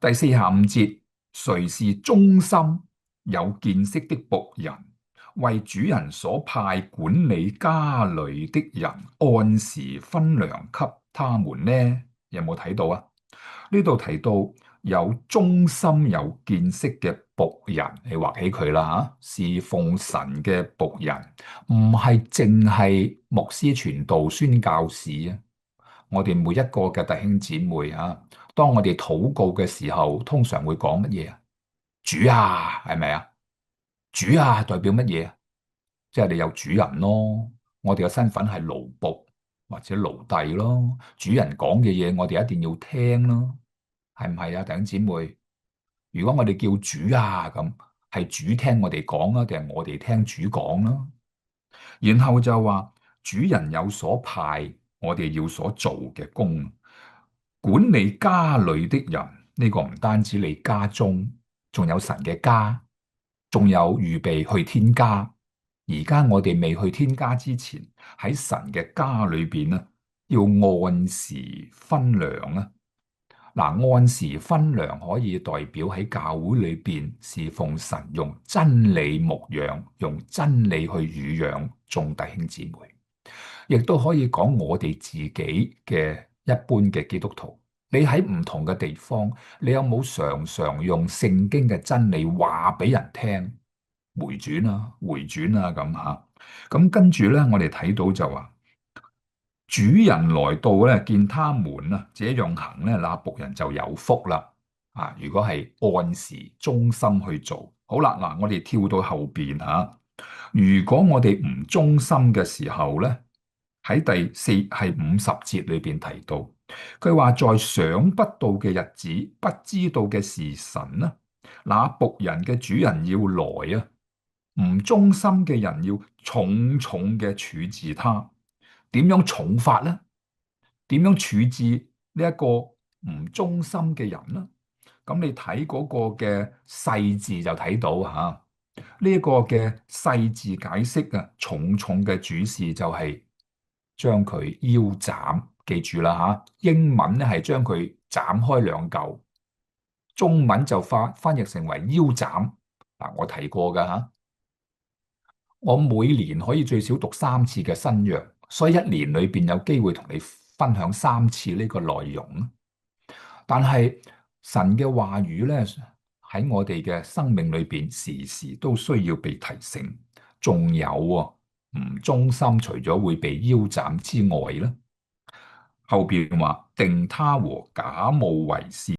第45節，誰是忠心有見識的僕人，為主人所派管理家裏的人，按時分糧給他們呢？有冇睇到啊？呢度提到有忠心有見識嘅僕人，你畫起佢啦吓，侍奉神嘅僕人，唔係淨係牧師傳道宣教士啊。我哋每一個嘅弟兄姊妹啊，當我哋禱告嘅時候，通常會講乜嘢啊？主啊，係咪啊？主啊，代表乜嘢啊？即係你有主人咯。我哋嘅身份係奴僕或者奴隸咯。主人講嘅嘢，我哋一定要聽咯。係唔係啊，弟兄姊妹？如果我哋叫主啊咁，係主聽我哋講啊，定係我哋聽主講啦？然後就話主人有所派，我哋要所做嘅工，管理家裏的人，呢個唔單止你家中，仲有神嘅家，仲有預備去天家。而家我哋未去天家之前，喺神嘅家裏邊咧，要按時分糧啊！嗱，按時分糧可以代表喺教會裏邊侍奉神，用真理牧養，用真理去乳養眾弟兄姊妹，亦都可以講我哋自己嘅一般嘅基督徒。你喺唔同嘅地方，你有冇常常用聖經嘅真理話俾人聽？回轉啊，回轉啊，咁吓。咁跟住咧，我哋睇到就話。主人來到咧，見他們啊，這樣行咧，那僕人就有福啦。啊，如果係按時忠心去做，好啦，嗱，我哋跳到後邊吓。如果我哋唔忠心嘅時候咧，喺第50節裏邊提到，佢話在想不到嘅日子，不知道嘅時辰啦，那僕人嘅主人要來啊，唔忠心嘅人要重重嘅處置他。點樣重罰呢？點樣處置呢一個唔忠心嘅人呢？咁你睇嗰個嘅細字就睇到吓，呢一個嘅細字解釋啊，重重嘅主事就係將佢腰斬，記住啦吓。英文咧係將佢斬開兩嚿，中文就翻譯成為腰斬。嗱，我提過噶吓，我每年可以最少讀3次嘅新約。所以一年裏邊有機會同你分享3次呢個內容。但係神嘅話語咧，喺我哋嘅生命裏邊時時都需要被提醒。仲有唔忠心，除咗會被腰斬之外咧，後邊話定他和假冒為善